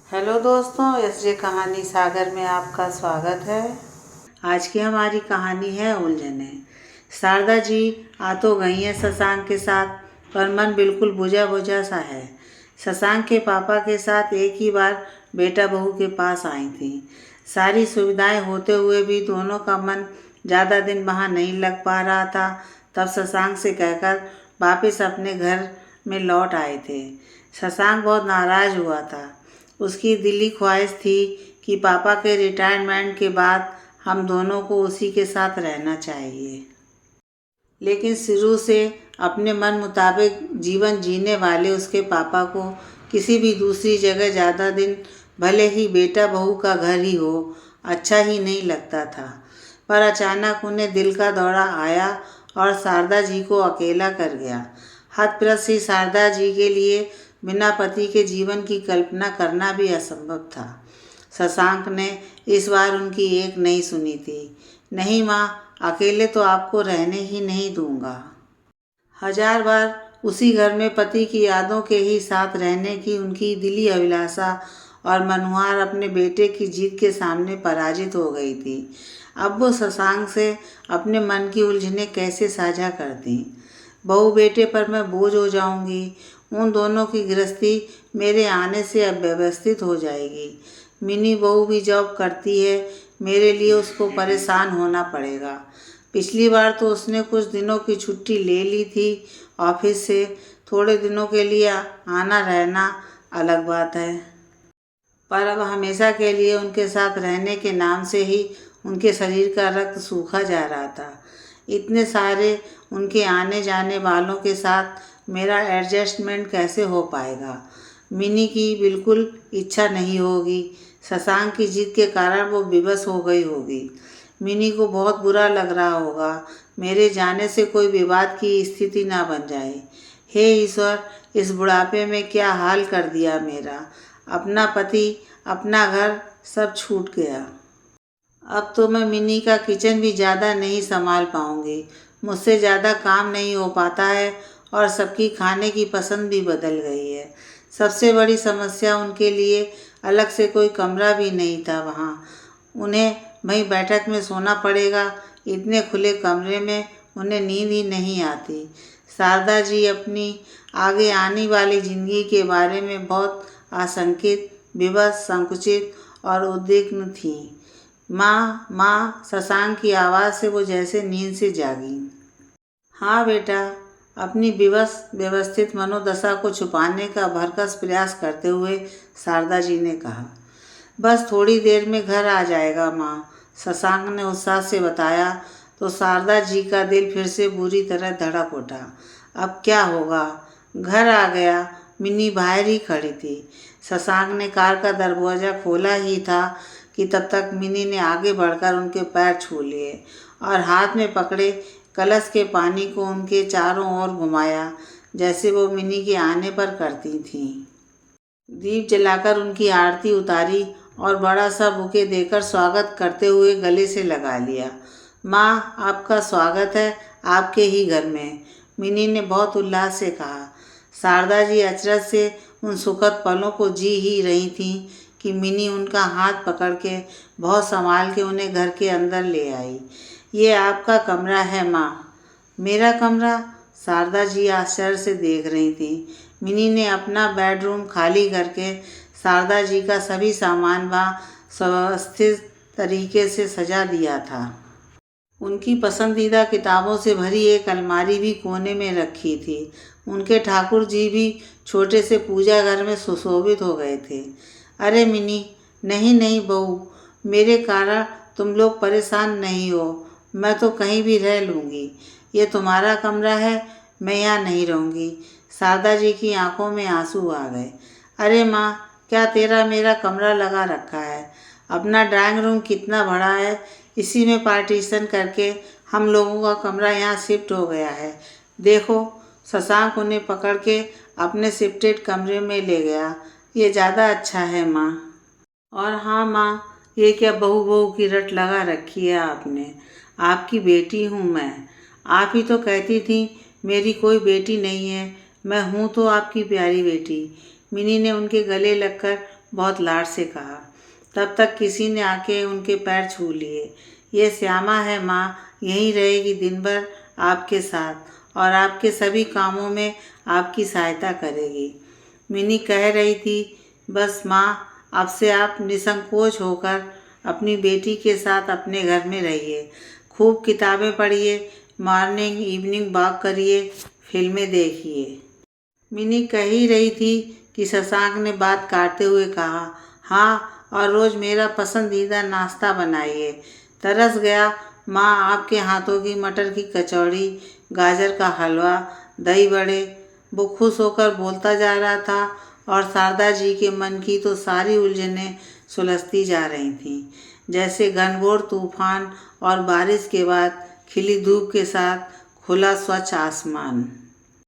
Hello दोस्तों, SJ कहानी सागर में आपका स्वागत है। आज की हमारी कहानी है उलझनें। शारदा जी आ तो गई हैं शशांक के साथ, पर मन बिल्कुल बुझा बुझा सा है। शशांक के पापा के साथ एक ही बार बेटा बहू के पास आई थी। सारी सुविधाएं होते हुए भी दोनों का मन ज़्यादा दिन वहाँ नहीं लग पा रहा था। तब शशांक से कहकर वापस अपने घर में लौट आए थे। शशांक बहुत नाराज़ हुआ था। उसकी दिली ख्वाहिश थी कि पापा के रिटायरमेंट के बाद हम दोनों को उसी के साथ रहना चाहिए, लेकिन शुरू से अपने मन मुताबिक जीवन जीने वाले उसके पापा को किसी भी दूसरी जगह ज़्यादा दिन, भले ही बेटा बहू का घर ही हो, अच्छा ही नहीं लगता था। पर अचानक उन्हें दिल का दौरा आया और शारदा जी को अकेला कर गया। हतप्रथ शारदा जी के लिए बिना पति के जीवन की कल्पना करना भी असंभव था। शशांक ने इस बार उनकी एक नहीं सुनी थी। नहीं माँ, अकेले तो आपको रहने ही नहीं दूंगा। हजार बार उसी घर में पति की यादों के ही साथ रहने की उनकी दिली अभिलाषा और मनुहार अपने बेटे की जीत के सामने पराजित हो गई थी। अब वो शशांक से अपने मन की उलझनें कैसे साझा करती। बहू बेटे पर मैं बोझ हो जाऊंगी। उन दोनों की गृहस्थी मेरे आने से अव्यवस्थित हो जाएगी। मिनी बहू भी जॉब करती है, मेरे लिए उसको परेशान होना पड़ेगा। पिछली बार तो उसने कुछ दिनों की छुट्टी ले ली थी ऑफिस से। थोड़े दिनों के लिए आना रहना अलग बात है, पर अब हमेशा के लिए उनके साथ रहने के नाम से ही उनके शरीर का रक्त सूखा जा रहा था। इतने सारे उनके आने जाने वालों के साथ मेरा एडजस्टमेंट कैसे हो पाएगा। मिनी की बिल्कुल इच्छा नहीं होगी। शशांक की जिद के कारण वो विवश हो गई होगी। मिनी को बहुत बुरा लग रहा होगा। मेरे जाने से कोई विवाद की स्थिति ना बन जाए। हे ईश्वर, इस बुढ़ापे में क्या हाल कर दिया मेरा। अपना पति, अपना घर सब छूट गया। अब तो मैं मिनी का किचन भी ज़्यादा नहीं संभाल पाऊंगी। मुझसे ज़्यादा काम नहीं हो पाता है और सबकी खाने की पसंद भी बदल गई है। सबसे बड़ी समस्या उनके लिए अलग से कोई कमरा भी नहीं था वहाँ। उन्हें वहीं बैठक में सोना पड़ेगा। इतने खुले कमरे में उन्हें नींद ही नहीं आती। शारदा जी अपनी आगे आने वाली ज़िंदगी के बारे में बहुत आशंकित, विवश, संकुचित और उद्विग्न थीं। माँ माँ, शशांक की आवाज़ से वो जैसे नींद से जागी। हाँ बेटा, अपनी विवश व्यवस्थित मनोदशा को छुपाने का भरकस प्रयास करते हुए शारदा जी ने कहा। बस थोड़ी देर में घर आ जाएगा माँ, शशांक ने उत्साह से बताया। तो शारदा जी का दिल फिर से बुरी तरह धड़क उठा। अब क्या होगा। घर आ गया। मिनी बाहर ही खड़ी थी। शशांक ने कार का दरवाज़ा खोला ही था कि तब तक मिनी ने आगे बढ़कर उनके पैर छू लिए और हाथ में पकड़े कलश के पानी को उनके चारों ओर घुमाया, जैसे वो मिनी के आने पर करती थीं। दीप जलाकर उनकी आरती उतारी और बड़ा सा बुके देकर स्वागत करते हुए गले से लगा लिया। माँ, आपका स्वागत है आपके ही घर में, मिनी ने बहुत उल्लास से कहा। शारदा जी अचरज से उन सुखद पलों को जी ही रही थीं कि मिनी उनका हाथ पकड़ के बहुत संभाल के उन्हें घर के अंदर ले आई। ये आपका कमरा है माँ। मेरा कमरा? शारदा जी आश्चर्य से देख रही थी। मिनी ने अपना बेडरूम खाली करके शारदा जी का सभी सामान वहाँ व्यवस्थित तरीके से सजा दिया था। उनकी पसंदीदा किताबों से भरी एक अलमारी भी कोने में रखी थी। उनके ठाकुर जी भी छोटे से पूजा घर में सुशोभित हो गए थे। अरे मिनी, नहीं नहीं बहू, मेरे कारण तुम लोग परेशान नहीं हो। मैं तो कहीं भी रह लूँगी। ये तुम्हारा कमरा है, मैं यहाँ नहीं रहूँगी। शारदा जी की आंखों में आंसू आ गए। अरे माँ, क्या तेरा मेरा कमरा लगा रखा है। अपना ड्राइंग रूम कितना बड़ा है, इसी में पार्टीशन करके हम लोगों का कमरा यहाँ शिफ्ट हो गया है। देखो, शशांक उन्हें पकड़ के अपने शिफ्टेड कमरे में ले गया। ये ज़्यादा अच्छा है माँ। और हाँ माँ, ये क्या बहू बहू की रट लगा रखी है आपने। आपकी बेटी हूँ मैं। आप ही तो कहती थी मेरी कोई बेटी नहीं है। मैं हूँ तो आपकी प्यारी बेटी। मिनी ने उनके गले लगकर बहुत लाड से कहा। तब तक किसी ने आके उनके पैर छू लिए। ये श्यामा है माँ, यहीं रहेगी दिन भर आपके साथ और आपके सभी कामों में आपकी सहायता करेगी। मिनी कह रही थी, बस माँ, अब से आप निसंकोच होकर अपनी बेटी के साथ अपने घर में रहिए, खूब किताबें पढ़िए, मॉर्निंग इवनिंग वॉक करिए, फिल्में देखिए। मिनी कह ही रही थी कि शशांक ने बात काटते हुए कहा, हाँ, और रोज़ मेरा पसंदीदा नाश्ता बनाइए। तरस गया माँ आपके हाथों की मटर की कचौड़ी, गाजर का हलवा, दही बड़े। वो खुश होकर बोलता जा रहा था और शारदा जी के मन की तो सारी उलझनें सुलझती जा रही थीं, जैसे घनघोर तूफान और बारिश के बाद खिली धूप के साथ खुला स्वच्छ आसमान।